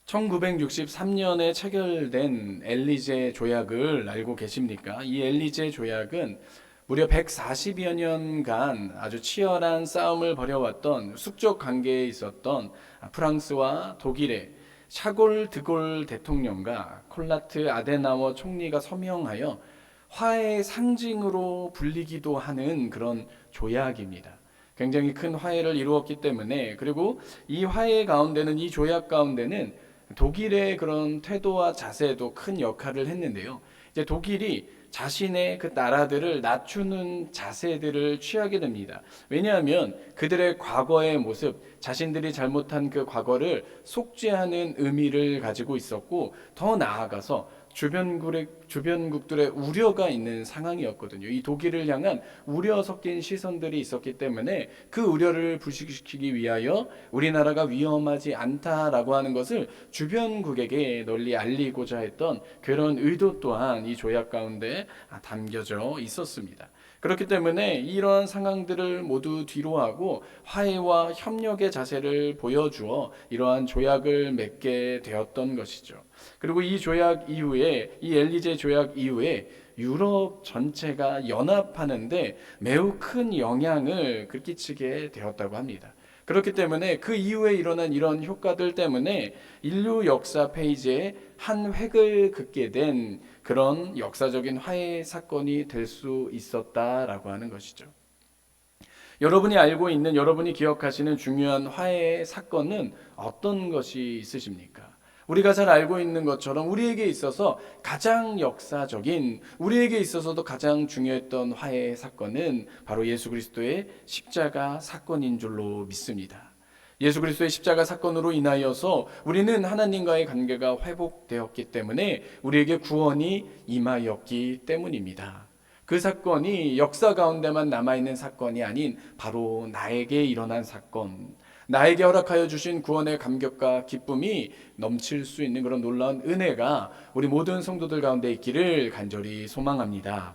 1963년에 체결된 엘리제 조약을 알고 계십니까? 이 엘리제 조약은 무려 140여 년간 아주 치열한 싸움을 벌여왔던 숙적 관계에 있었던 프랑스와 독일의 샤골 드골 대통령과 콜라트 아데나워 총리가 서명하여 화해의 상징으로 불리기도 하는 그런 조약입니다. 굉장히 큰 화해를 이루었기 때문에, 그리고 이 화해 가운데는, 이 조약 가운데는 독일의 그런 태도와 자세도 큰 역할을 했는데요. 이제 독일이 자신의 그 나라들을 낮추는 자세들을 취하게 됩니다. 왜냐하면 그들의 과거의 모습, 자신들이 잘못한 그 과거를 속죄하는 의미를 가지고 있었고, 더 나아가서 주변국들의 우려가 있는 상황이었거든요. 이 독일을 향한 우려 섞인 시선들이 있었기 때문에 그 우려를 불식시키기 위하여 우리나라가 위험하지 않다라고 하는 것을 주변국에게 널리 알리고자 했던 그런 의도 또한 이 조약 가운데 담겨져 있었습니다. 그렇기 때문에 이러한 상황들을 모두 뒤로하고 화해와 협력의 자세를 보여주어 이러한 조약을 맺게 되었던 것이죠. 그리고 이 조약 이후에, 이 엘리제 조약 이후에 유럽 전체가 연합하는데 매우 큰 영향을 끼치게 되었다고 합니다. 그렇기 때문에 그 이후에 일어난 이런 효과들 때문에 인류 역사 페이지에 한 획을 긋게 된 그런 역사적인 화해 사건이 될 수 있었다라고 하는 것이죠. 여러분이 알고 있는, 여러분이 기억하시는 중요한 화해 사건은 어떤 것이 있으십니까? 우리가 잘 알고 있는 것처럼 우리에게 있어서 가장 역사적인, 우리에게 있어서도 가장 중요했던 화해 사건은 바로 예수 그리스도의 십자가 사건인 줄로 믿습니다. 예수 그리스도의 십자가 사건으로 인하여서 우리는 하나님과의 관계가 회복되었기 때문에 우리에게 구원이 임하였기 때문입니다. 그 사건이 역사 가운데만 남아있는 사건이 아닌 바로 나에게 일어난 사건, 나에게 허락하여 주신 구원의 감격과 기쁨이 넘칠 수 있는 그런 놀라운 은혜가 우리 모든 성도들 가운데 있기를 간절히 소망합니다.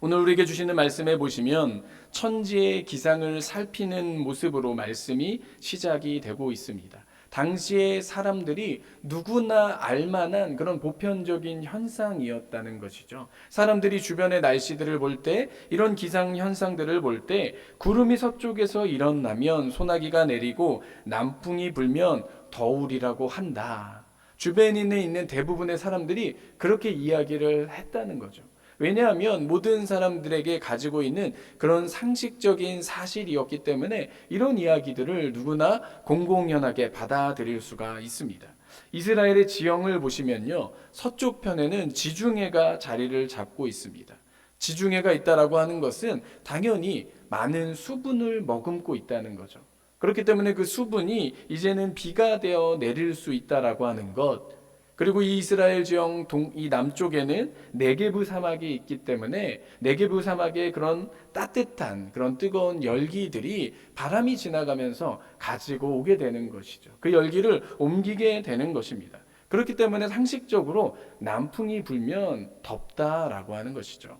오늘 우리에게 주시는 말씀에 보시면 천지의 기상을 살피는 모습으로 말씀이 시작이 되고 있습니다. 당시의 사람들이 누구나 알만한 그런 보편적인 현상이었다는 것이죠. 사람들이 주변의 날씨들을 볼 때, 이런 기상 현상들을 볼 때 구름이 서쪽에서 일어나면 소나기가 내리고 남풍이 불면 더우리라고 한다. 주변에 있는 대부분의 사람들이 그렇게 이야기를 했다는 거죠. 왜냐하면 모든 사람들에게 가지고 있는 그런 상식적인 사실이었기 때문에 이런 이야기들을 누구나 공공연하게 받아들일 수가 있습니다. 이스라엘의 지형을 보시면요, 서쪽 편에는 지중해가 자리를 잡고 있습니다. 지중해가 있다라고 하는 것은 당연히 많은 수분을 머금고 있다는 거죠. 그렇기 때문에 그 수분이 이제는 비가 되어 내릴 수 있다라고 하는 것, 그리고 이 이스라엘 지형 이 남쪽에는 네게브 사막이 있기 때문에 네게브 사막의 그런 따뜻한, 그런 뜨거운 열기들이 바람이 지나가면서 가지고 오게 되는 것이죠. 그 열기를 옮기게 되는 것입니다. 그렇기 때문에 상식적으로 남풍이 불면 덥다라고 하는 것이죠.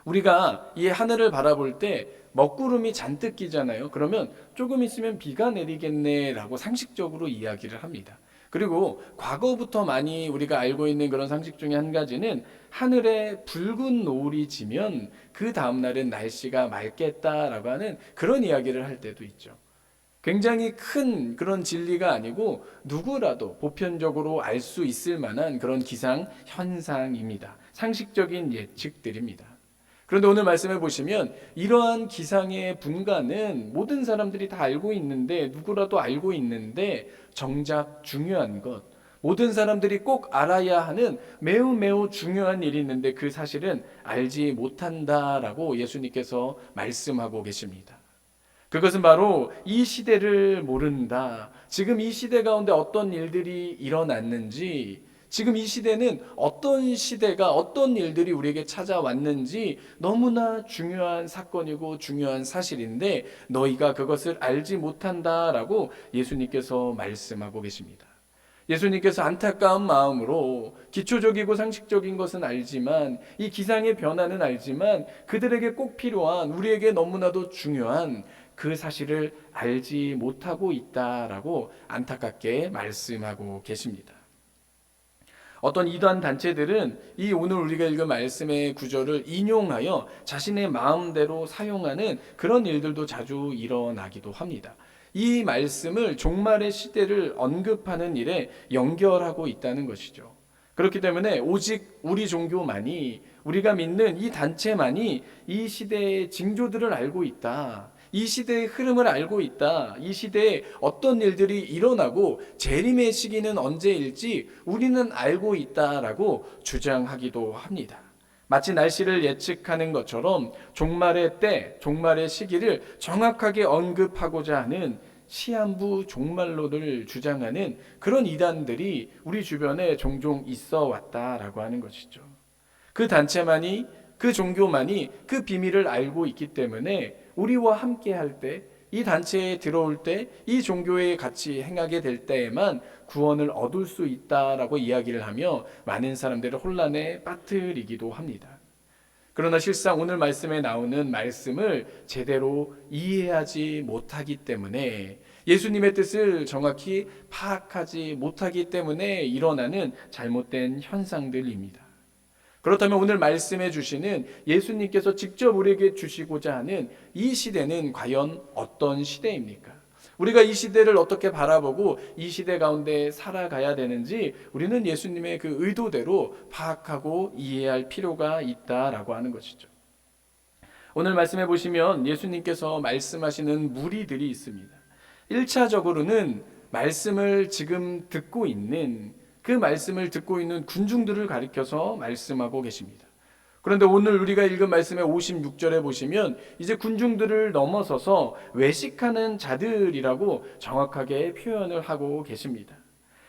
우리가 이 하늘을 바라볼 때 먹구름이 잔뜩 끼잖아요. 그러면 조금 있으면 비가 내리겠네라고 상식적으로 이야기를 합니다. 그리고 과거부터 많이 우리가 알고 있는 그런 상식 중에 한 가지는 하늘에 붉은 노을이 지면 그 다음날은 날씨가 맑겠다라고 하는 그런 이야기를 할 때도 있죠. 굉장히 큰 그런 진리가 아니고 누구라도 보편적으로 알 수 있을 만한 그런 기상 현상입니다. 상식적인 예측들입니다. 그런데 오늘 말씀해 보시면 이러한 기상의 분간은 모든 사람들이 다 알고 있는데, 누구라도 알고 있는데, 정작 중요한 것, 모든 사람들이 꼭 알아야 하는 매우 매우 중요한 일이 있는데 그 사실은 알지 못한다라고 예수님께서 말씀하고 계십니다. 그것은 바로 이 시대를 모른다. 지금 이 시대 가운데 어떤 일들이 일어났는지, 지금 이 시대는 어떤 시대가, 어떤 일들이 우리에게 찾아왔는지 너무나 중요한 사건이고 중요한 사실인데 너희가 그것을 알지 못한다라고 예수님께서 말씀하고 계십니다. 예수님께서 안타까운 마음으로 기초적이고 상식적인 것은 알지만, 이 기상의 변화는 알지만 그들에게 꼭 필요한, 우리에게 너무나도 중요한 그 사실을 알지 못하고 있다라고 안타깝게 말씀하고 계십니다. 어떤 이단 단체들은 이 오늘 우리가 읽은 말씀의 구절을 인용하여 자신의 마음대로 사용하는 그런 일들도 자주 일어나기도 합니다. 이 말씀을 종말의 시대를 언급하는 일에 연결하고 있다는 것이죠. 그렇기 때문에 오직 우리 종교만이, 우리가 믿는 이 단체만이 이 시대의 징조들을 알고 있다, 이 시대의 흐름을 알고 있다, 이 시대에 어떤 일들이 일어나고 재림의 시기는 언제일지 우리는 알고 있다라고 주장하기도 합니다. 마치 날씨를 예측하는 것처럼 종말의 때, 종말의 시기를 정확하게 언급하고자 하는 시한부 종말론을 주장하는 그런 이단들이 우리 주변에 종종 있어 왔다라고 하는 것이죠. 그 단체만이, 그 종교만이 그 비밀을 알고 있기 때문에 우리와 함께 할 때, 이 단체에 들어올 때, 이 종교에 같이 행하게 될 때에만 구원을 얻을 수 있다라고 이야기를 하며 많은 사람들을 혼란에 빠뜨리기도 합니다. 그러나 실상 오늘 말씀에 나오는 말씀을 제대로 이해하지 못하기 때문에, 예수님의 뜻을 정확히 파악하지 못하기 때문에 일어나는 잘못된 현상들입니다. 그렇다면 오늘 말씀해 주시는 예수님께서 직접 우리에게 주시고자 하는 이 시대는 과연 어떤 시대입니까? 우리가 이 시대를 어떻게 바라보고 이 시대 가운데 살아가야 되는지 우리는 예수님의 그 의도대로 파악하고 이해할 필요가 있다라고 하는 것이죠. 오늘 말씀해 보시면 예수님께서 말씀하시는 무리들이 있습니다. 1차적으로는 말씀을 지금 듣고 있는, 그 말씀을 듣고 있는 군중들을 가리켜서 말씀하고 계십니다. 그런데 오늘 우리가 읽은 말씀의 56절에 보시면 이제 군중들을 넘어서서 외식하는 자들이라고 정확하게 표현을 하고 계십니다.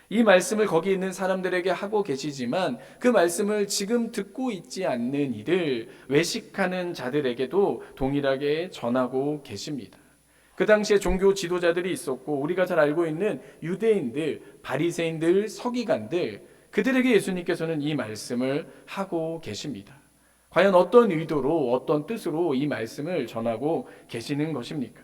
이 말씀을 거기 있는 사람들에게 하고 계시지만 그 말씀을 지금 듣고 있지 않는 이들, 외식하는 자들에게도 동일하게 전하고 계십니다. 그 당시에 종교 지도자들이 있었고 우리가 잘 알고 있는 유대인들, 바리새인들, 서기관들, 그들에게 예수님께서는 이 말씀을 하고 계십니다. 과연 어떤 의도로, 어떤 뜻으로 이 말씀을 전하고 계시는 것입니까?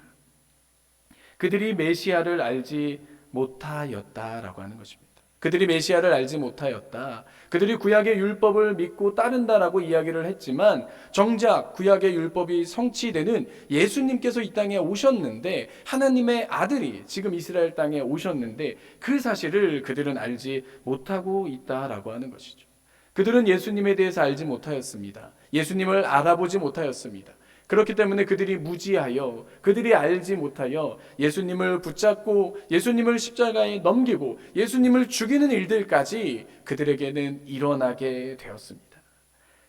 그들이 메시아를 알지 못하였다라고 하는 것입니다. 그들이 메시아를 알지 못하였다. 그들이 구약의 율법을 믿고 따른다라고 이야기를 했지만 정작 구약의 율법이 성취되는 예수님께서 이 땅에 오셨는데, 하나님의 아들이 지금 이스라엘 땅에 오셨는데 그 사실을 그들은 알지 못하고 있다라고 하는 것이죠. 그들은 예수님에 대해서 알지 못하였습니다. 예수님을 알아보지 못하였습니다. 그렇기 때문에 그들이 무지하여, 그들이 알지 못하여 예수님을 붙잡고 예수님을 십자가에 넘기고 예수님을 죽이는 일들까지 그들에게는 일어나게 되었습니다.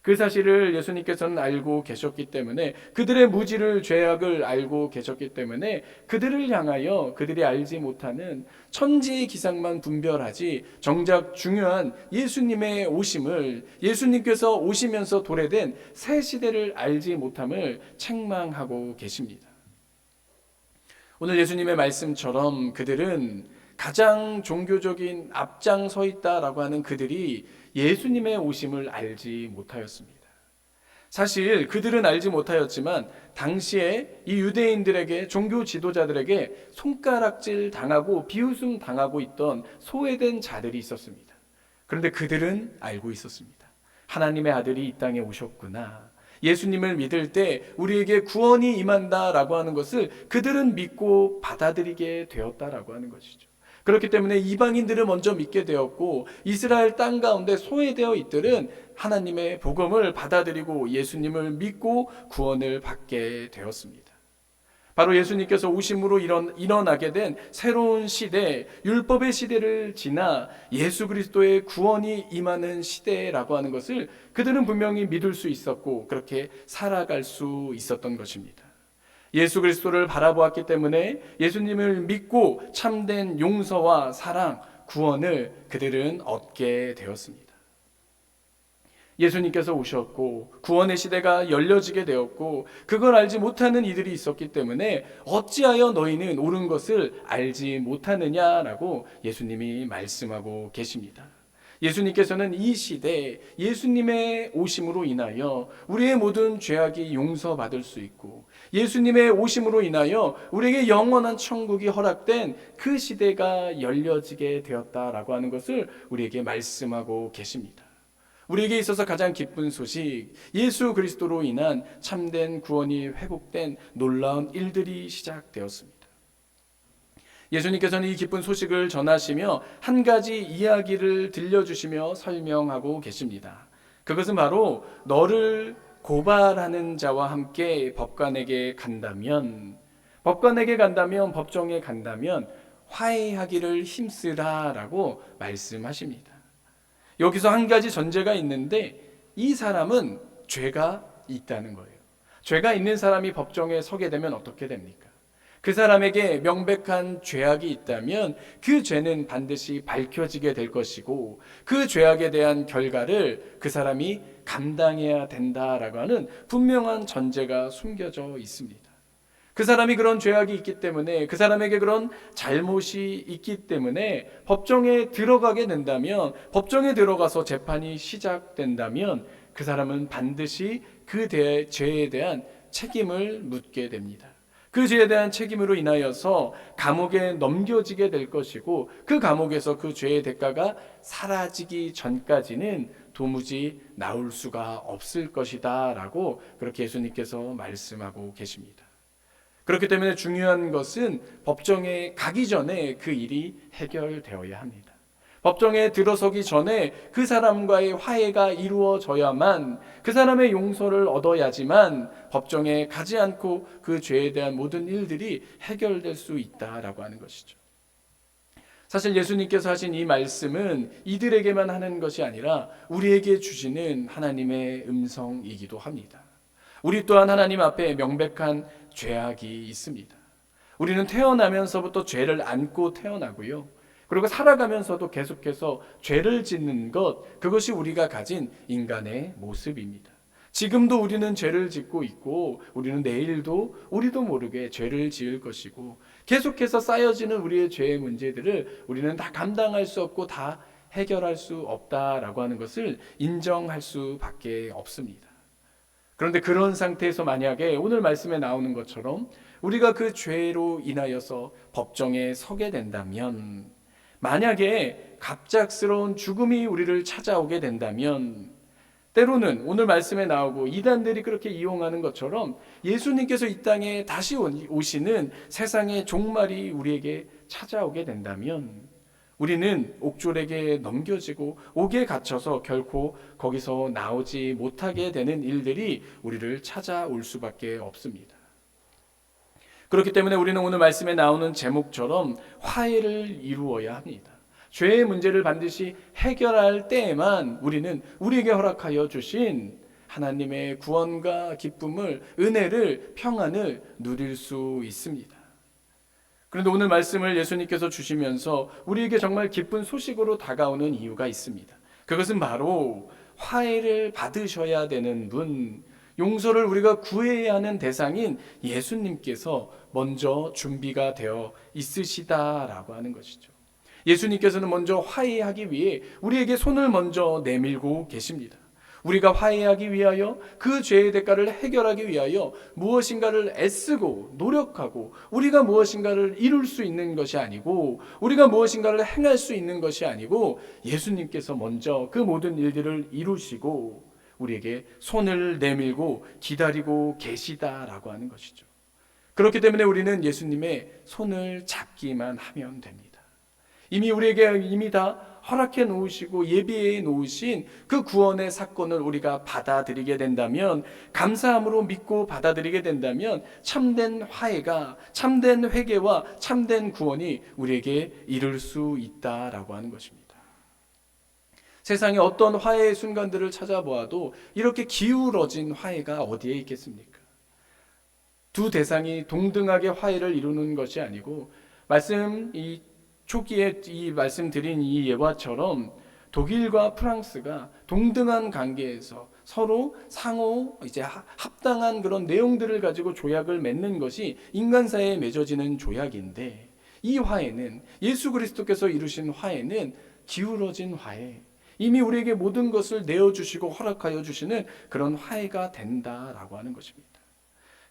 그 사실을 예수님께서는 알고 계셨기 때문에, 그들의 무지를, 죄악을 알고 계셨기 때문에 그들을 향하여 그들이 알지 못하는 천지의 기상만 분별하지 정작 중요한 예수님의 오심을, 예수님께서 오시면서 도래된 새 시대를 알지 못함을 책망하고 계십니다. 오늘 예수님의 말씀처럼 그들은 가장 종교적인 앞장서 있다라고 하는 그들이 예수님의 오심을 알지 못하였습니다. 사실 그들은 알지 못하였지만 당시에 이 유대인들에게, 종교 지도자들에게 손가락질 당하고 비웃음 당하고 있던 소외된 자들이 있었습니다. 그런데 그들은 알고 있었습니다. 하나님의 아들이 이 땅에 오셨구나, 예수님을 믿을 때 우리에게 구원이 임한다라고 하는 것을 그들은 믿고 받아들이게 되었다라고 하는 것이죠. 그렇기 때문에 이방인들을 먼저 믿게 되었고 이스라엘 땅 가운데 소외되어 있들은 하나님의 복음을 받아들이고 예수님을 믿고 구원을 받게 되었습니다. 바로 예수님께서 오심으로 일어나게 된 새로운 시대, 율법의 시대를 지나 예수 그리스도의 구원이 임하는 시대라고 하는 것을 그들은 분명히 믿을 수 있었고 그렇게 살아갈 수 있었던 것입니다. 예수 그리스도를 바라보았기 때문에 예수님을 믿고 참된 용서와 사랑, 구원을 그들은 얻게 되었습니다. 예수님께서 오셨고 구원의 시대가 열려지게 되었고 그걸 알지 못하는 이들이 있었기 때문에 어찌하여 너희는 옳은 것을 알지 못하느냐라고 예수님이 말씀하고 계십니다. 예수님께서는 이 시대에 예수님의 오심으로 인하여 우리의 모든 죄악이 용서받을 수 있고 예수님의 오심으로 인하여 우리에게 영원한 천국이 허락된 그 시대가 열려지게 되었다라고 하는 것을 우리에게 말씀하고 계십니다. 우리에게 있어서 가장 기쁜 소식, 예수 그리스도로 인한 참된 구원이 회복된 놀라운 일들이 시작되었습니다. 예수님께서는 이 기쁜 소식을 전하시며 한 가지 이야기를 들려주시며 설명하고 계십니다. 그것은 바로 너를 고발하는 자와 함께 법관에게 간다면 법정에 간다면 화해하기를 힘쓰라라고 말씀하십니다. 여기서 한 가지 전제가 있는데 이 사람은 죄가 있다는 거예요. 죄가 있는 사람이 법정에 서게 되면 어떻게 됩니까? 그 사람에게 명백한 죄악이 있다면 그 죄는 반드시 밝혀지게 될 것이고 그 죄악에 대한 결과를 그 사람이 감당해야 된다라고 하는 분명한 전제가 숨겨져 있습니다. 그 사람이 그런 죄악이 있기 때문에 그 사람에게 그런 잘못이 있기 때문에 법정에 들어가게 된다면 법정에 들어가서 재판이 시작된다면 그 사람은 반드시 그 죄에 대한 책임을 묻게 됩니다. 그 죄에 대한 책임으로 인하여서 감옥에 넘겨지게 될 것이고 그 감옥에서 그 죄의 대가가 사라지기 전까지는 도무지 나올 수가 없을 것이다 라고 그렇게 예수님께서 말씀하고 계십니다. 그렇기 때문에 중요한 것은 법정에 가기 전에 그 일이 해결되어야 합니다. 법정에 들어서기 전에 그 사람과의 화해가 이루어져야만 그 사람의 용서를 얻어야지만 법정에 가지 않고 그 죄에 대한 모든 일들이 해결될 수 있다라고 하는 것이죠. 사실 예수님께서 하신 이 말씀은 이들에게만 하는 것이 아니라 우리에게 주시는 하나님의 음성이기도 합니다. 우리 또한 하나님 앞에 명백한 죄악이 있습니다. 우리는 태어나면서부터 죄를 안고 태어나고요. 그리고 살아가면서도 계속해서 죄를 짓는 것, 그것이 우리가 가진 인간의 모습입니다. 지금도 우리는 죄를 짓고 있고 우리는 내일도 우리도 모르게 죄를 지을 것이고 계속해서 쌓여지는 우리의 죄의 문제들을 우리는 다 감당할 수 없고 다 해결할 수 없다라고 하는 것을 인정할 수밖에 없습니다. 그런데 그런 상태에서 만약에 오늘 말씀에 나오는 것처럼 우리가 그 죄로 인하여서 법정에 서게 된다면, 만약에 갑작스러운 죽음이 우리를 찾아오게 된다면, 때로는 오늘 말씀에 나오고 이단들이 그렇게 이용하는 것처럼 예수님께서 이 땅에 다시 오시는 세상의 종말이 우리에게 찾아오게 된다면 우리는 옥졸에게 넘겨지고 옥에 갇혀서 결코 거기서 나오지 못하게 되는 일들이 우리를 찾아올 수밖에 없습니다. 그렇기 때문에 우리는 오늘 말씀에 나오는 제목처럼 화해를 이루어야 합니다. 죄의 문제를 반드시 해결할 때에만 우리는 우리에게 허락하여 주신 하나님의 구원과 기쁨을, 은혜를, 평안을 누릴 수 있습니다. 그런데 오늘 말씀을 예수님께서 주시면서 우리에게 정말 기쁜 소식으로 다가오는 이유가 있습니다. 그것은 바로 화해를 받으셔야 되는 분, 용서를 우리가 구해야 하는 대상인 예수님께서 먼저 준비가 되어 있으시다라고 하는 것이죠. 예수님께서는 먼저 화해하기 위해 우리에게 손을 먼저 내밀고 계십니다. 우리가 화해하기 위하여 그 죄의 대가를 해결하기 위하여 무엇인가를 애쓰고 노력하고 우리가 무엇인가를 이룰 수 있는 것이 아니고 우리가 무엇인가를 행할 수 있는 것이 아니고 예수님께서 먼저 그 모든 일들을 이루시고 우리에게 손을 내밀고 기다리고 계시다라고 하는 것이죠. 그렇기 때문에 우리는 예수님의 손을 잡기만 하면 됩니다. 이미 우리에게 이미 다 허락해 놓으시고 예비해 놓으신 그 구원의 사건을 우리가 받아들이게 된다면, 감사함으로 믿고 받아들이게 된다면 참된 화해가, 참된 회개와 참된 구원이 우리에게 이룰 수 있다라고 하는 것입니다. 세상에 어떤 화해의 순간들을 찾아보아도 이렇게 기울어진 화해가 어디에 있겠습니까? 두 대상이 동등하게 화해를 이루는 것이 아니고 초기에 이 말씀드린 이 예화처럼 독일과 프랑스가 동등한 관계에서 서로 상호 합당한 그런 내용들을 가지고 조약을 맺는 것이 인간사회에 맺어지는 조약인데, 이 화해는, 예수 그리스도께서 이루신 화해는 기울어진 화해, 이미 우리에게 모든 것을 내어주시고 허락하여 주시는 그런 화해가 된다라고 하는 것입니다.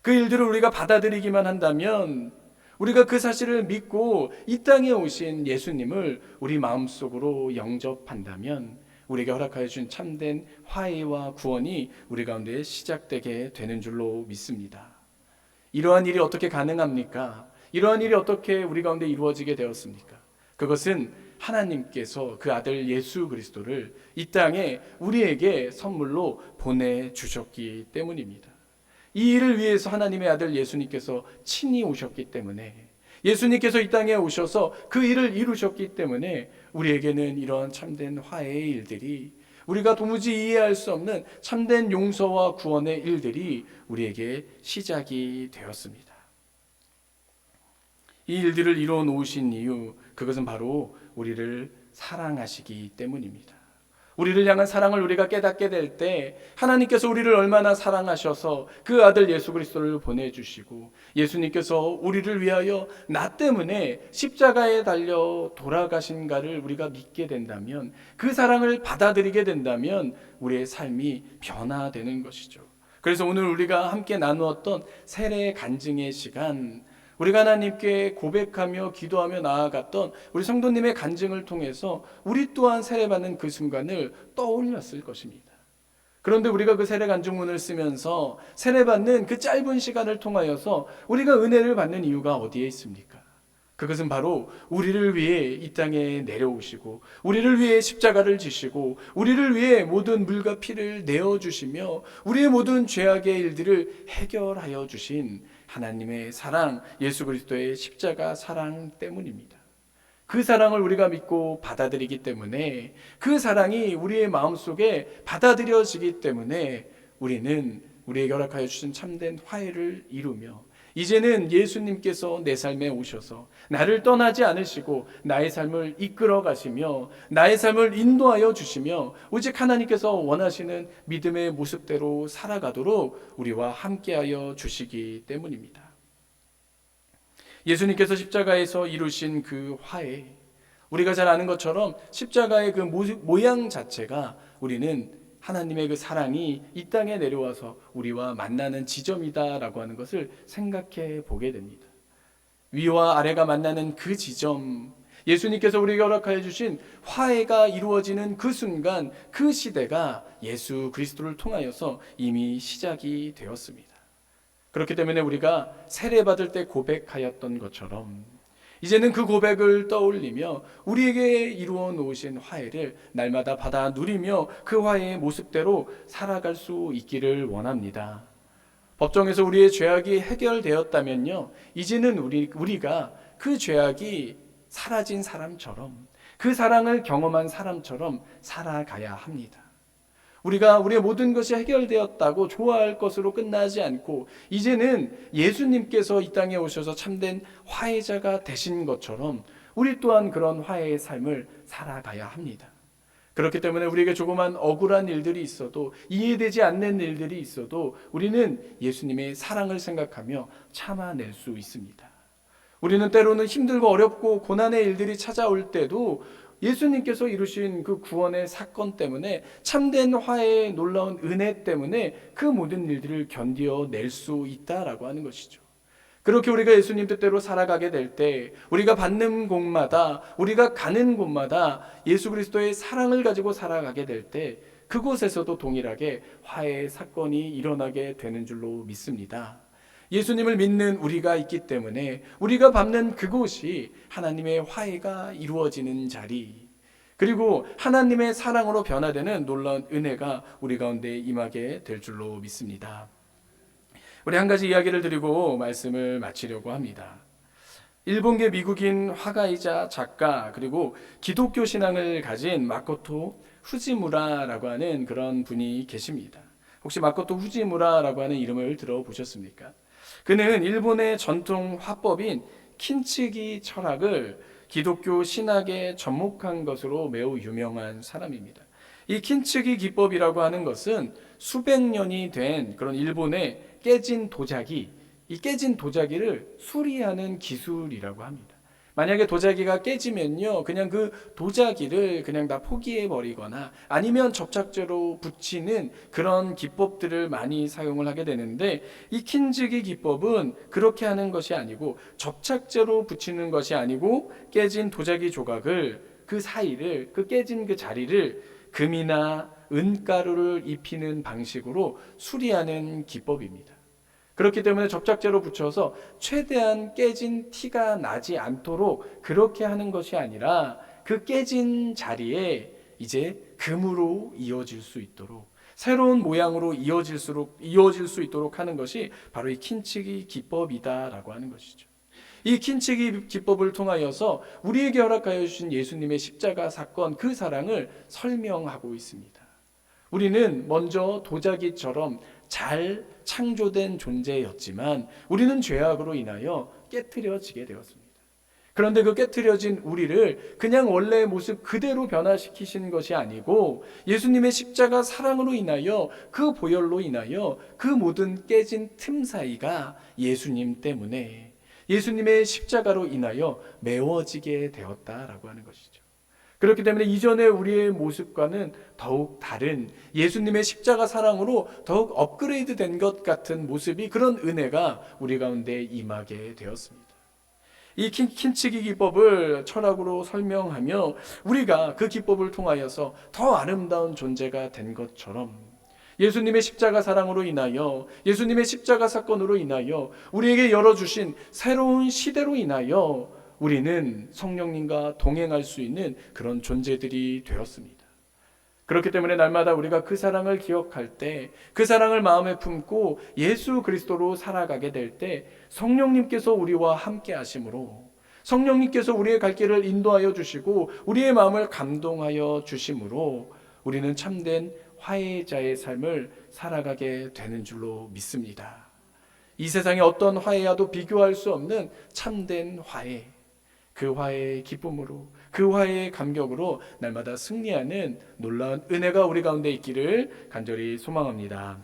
그 일들을 우리가 받아들이기만 한다면, 우리가 그 사실을 믿고 이 땅에 오신 예수님을 우리 마음속으로 영접한다면 우리에게 허락하여 주신 참된 화해와 구원이 우리 가운데 시작되게 되는 줄로 믿습니다. 이러한 일이 어떻게 가능합니까? 이러한 일이 어떻게 우리 가운데 이루어지게 되었습니까? 그것은 하나님께서 그 아들 예수 그리스도를 이 땅에 우리에게 선물로 보내주셨기 때문입니다. 이 일을 위해서 하나님의 아들 예수님께서 친히 오셨기 때문에, 예수님께서 이 땅에 오셔서 그 일을 이루셨기 때문에 우리에게는 이러한 참된 화해의 일들이, 우리가 도무지 이해할 수 없는 참된 용서와 구원의 일들이 우리에게 시작이 되었습니다. 이 일들을 이루어 놓으신 이유, 그것은 바로 우리를 사랑하시기 때문입니다. 우리를 향한 사랑을 우리가 깨닫게 될 때 하나님께서 우리를 얼마나 사랑하셔서 그 아들 예수 그리스도를 보내주시고, 예수님께서 우리를 위하여 나 때문에 십자가에 달려 돌아가신가를 우리가 믿게 된다면, 그 사랑을 받아들이게 된다면 우리의 삶이 변화되는 것이죠. 그래서 오늘 우리가 함께 나누었던 세례 간증의 시간, 우리가 하나님께 고백하며 기도하며 나아갔던 우리 성도님의 간증을 통해서 우리 또한 세례받는 그 순간을 떠올렸을 것입니다. 그런데 우리가 그 세례 간증문을 쓰면서 세례받는 그 짧은 시간을 통하여서 우리가 은혜를 받는 이유가 어디에 있습니까? 그것은 바로 우리를 위해 이 땅에 내려오시고, 우리를 위해 십자가를 지시고, 우리를 위해 모든 물과 피를 내어주시며 우리의 모든 죄악의 일들을 해결하여 주신 하나님의 사랑, 예수 그리스도의 십자가 사랑 때문입니다. 그 사랑을 우리가 믿고 받아들이기 때문에, 그 사랑이 우리의 마음속에 받아들여지기 때문에 우리는 우리에게 허락하여 주신 참된 화해를 이루며, 이제는 예수님께서 내 삶에 오셔서 나를 떠나지 않으시고 나의 삶을 이끌어 가시며 나의 삶을 인도하여 주시며 오직 하나님께서 원하시는 믿음의 모습대로 살아가도록 우리와 함께하여 주시기 때문입니다. 예수님께서 십자가에서 이루신 그 화해, 우리가 잘 아는 것처럼 십자가의 그 모양 자체가 우리는 하나님의 그 사랑이 이 땅에 내려와서 우리와 만나는 지점이다라고 하는 것을 생각해 보게 됩니다. 위와 아래가 만나는 그 지점, 예수님께서 우리에게 허락하여 주신 화해가 이루어지는 그 순간, 그 시대가 예수 그리스도를 통하여서 이미 시작이 되었습니다. 그렇기 때문에 우리가 세례받을 때 고백하였던 것처럼 이제는 그 고백을 떠올리며 우리에게 이루어 놓으신 화해를 날마다 받아 누리며 그 화해의 모습대로 살아갈 수 있기를 원합니다. 법정에서 우리의 죄악이 해결되었다면요, 이제는 우리가 그 죄악이 사라진 사람처럼, 그 사랑을 경험한 사람처럼 살아가야 합니다. 우리가 우리의 모든 것이 해결되었다고 좋아할 것으로 끝나지 않고 이제는 예수님께서 이 땅에 오셔서 참된 화해자가 되신 것처럼 우리 또한 그런 화해의 삶을 살아가야 합니다. 그렇기 때문에 우리에게 조그만 억울한 일들이 있어도, 이해되지 않는 일들이 있어도 우리는 예수님의 사랑을 생각하며 참아낼 수 있습니다. 우리는 때로는 힘들고 어렵고 고난의 일들이 찾아올 때도 예수님께서 이루신 그 구원의 사건 때문에, 참된 화해의 놀라운 은혜 때문에 그 모든 일들을 견뎌낼 수 있다라고 하는 것이죠. 그렇게 우리가 예수님 뜻대로 살아가게 될 때, 우리가 받는 곳마다, 우리가 가는 곳마다 예수 그리스도의 사랑을 가지고 살아가게 될 때 그곳에서도 동일하게 화해의 사건이 일어나게 되는 줄로 믿습니다. 예수님을 믿는 우리가 있기 때문에 우리가 밟는 그곳이 하나님의 화해가 이루어지는 자리, 그리고 하나님의 사랑으로 변화되는 놀라운 은혜가 우리 가운데 임하게 될 줄로 믿습니다. 우리 한 가지 이야기를 드리고 말씀을 마치려고 합니다. 일본계 미국인 화가이자 작가, 그리고 기독교 신앙을 가진 마코토 후지무라라고 하는 그런 분이 계십니다. 혹시 마코토 후지무라라고 하는 이름을 들어보셨습니까? 그는 일본의 전통 화법인 킨츠기 철학을 기독교 신학에 접목한 것으로 매우 유명한 사람입니다. 이 킨츠기 기법이라고 하는 것은 수백 년이 된 그런 일본의 깨진 도자기, 이 깨진 도자기를 수리하는 기술이라고 합니다. 만약에 도자기가 깨지면요, 그냥 그 도자기를 그냥 다 포기해 버리거나 아니면 접착제로 붙이는 그런 기법들을 많이 사용을 하게 되는데, 이 킨즈기 기법은 그렇게 하는 것이 아니고 접착제로 붙이는 것이 아니고 깨진 도자기 조각을 그 사이를, 그 깨진 그 자리를 금이나 은가루를 입히는 방식으로 수리하는 기법입니다. 그렇기 때문에 접착제로 붙여서 최대한 깨진 티가 나지 않도록 그렇게 하는 것이 아니라 그 깨진 자리에 이제 금으로 이어질 수 있도록, 새로운 모양으로 이어질 수 있도록 하는 것이 바로 이 킨치기 기법이다라고 하는 것이죠. 이 킨치기 기법을 통하여서 우리에게 허락하여 주신 예수님의 십자가 사건, 그 사랑을 설명하고 있습니다. 우리는 먼저 도자기처럼 잘 창조된 존재였지만 우리는 죄악으로 인하여 깨트려지게 되었습니다. 그런데 그 깨트려진 우리를 그냥 원래의 모습 그대로 변화시키신 것이 아니고 예수님의 십자가 사랑으로 인하여, 그 보혈로 인하여 그 모든 깨진 틈 사이가 예수님 때문에, 예수님의 십자가로 인하여 메워지게 되었다라고 하는 것이죠. 그렇기 때문에 이전의 우리의 모습과는 더욱 다른, 예수님의 십자가 사랑으로 더욱 업그레이드 된 것 같은 모습이, 그런 은혜가 우리 가운데 임하게 되었습니다. 이 킨치기 기법을 철학으로 설명하며 우리가 그 기법을 통하여서 더 아름다운 존재가 된 것처럼, 예수님의 십자가 사랑으로 인하여, 예수님의 십자가 사건으로 인하여 우리에게 열어주신 새로운 시대로 인하여 우리는 성령님과 동행할 수 있는 그런 존재들이 되었습니다. 그렇기 때문에 날마다 우리가 그 사랑을 기억할 때, 그 사랑을 마음에 품고 예수 그리스도로 살아가게 될 때 성령님께서 우리와 함께 하심으로, 성령님께서 우리의 갈 길을 인도하여 주시고 우리의 마음을 감동하여 주심으로 우리는 참된 화해자의 삶을 살아가게 되는 줄로 믿습니다. 이 세상의 어떤 화해와도 비교할 수 없는 참된 화해, 그 화해의 기쁨으로, 그 화해의 감격으로 날마다 승리하는 놀라운 은혜가 우리 가운데 있기를 간절히 소망합니다.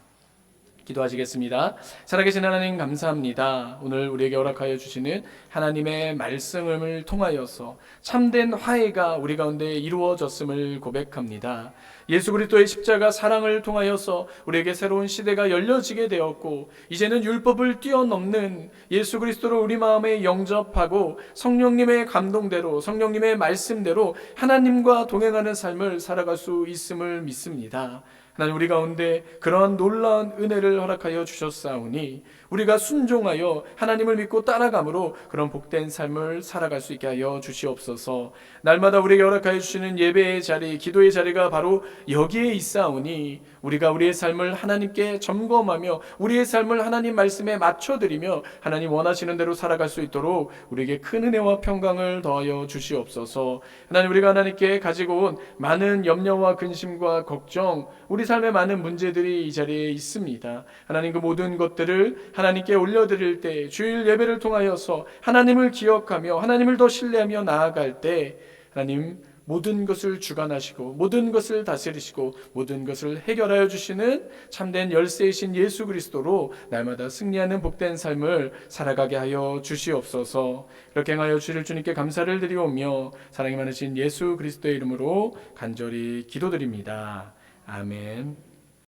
기도하시겠습니다. 살아계신 하나님, 감사합니다. 오늘 우리에게 허락하여 주시는 하나님의 말씀을 통하여서 참된 화해가 우리 가운데 이루어졌음을 고백합니다. 예수 그리스도의 십자가 사랑을 통하여서 우리에게 새로운 시대가 열려지게 되었고, 이제는 율법을 뛰어넘는 예수 그리스도를 우리 마음에 영접하고 성령님의 감동대로, 성령님의 말씀대로 하나님과 동행하는 삶을 살아갈 수 있음을 믿습니다. 하나님, 우리 가운데 그러한 놀라운 은혜를 허락하여 주셨사오니 우리가 순종하여 하나님을 믿고 따라감으로 그런 복된 삶을 살아갈 수 있게 하여 주시옵소서. 날마다 우리에게 허락하여 주시는 예배의 자리, 기도의 자리가 바로 여기에 있사오니 우리가 우리의 삶을 하나님께 점검하며 우리의 삶을 하나님 말씀에 맞춰드리며 하나님 원하시는 대로 살아갈 수 있도록 우리에게 큰 은혜와 평강을 더하여 주시옵소서. 하나님, 우리가 하나님께 가지고 온 많은 염려와 근심과 걱정, 우리 삶의 많은 문제들이 이 자리에 있습니다. 하나님, 그 모든 것들을 하나님께 올려드릴 때, 주일 예배를 통하여서 하나님을 기억하며 하나님을 더 신뢰하며 나아갈 때 하나님 모든 것을 주관하시고 모든 것을 다스리시고 모든 것을 해결하여 주시는 참된 열쇠이신 예수 그리스도로 날마다 승리하는 복된 삶을 살아가게 하여 주시옵소서. 그렇게 행하여 주실 주님께 감사를 드리오며 사랑이 많으신 예수 그리스도의 이름으로 간절히 기도드립니다. 아멘.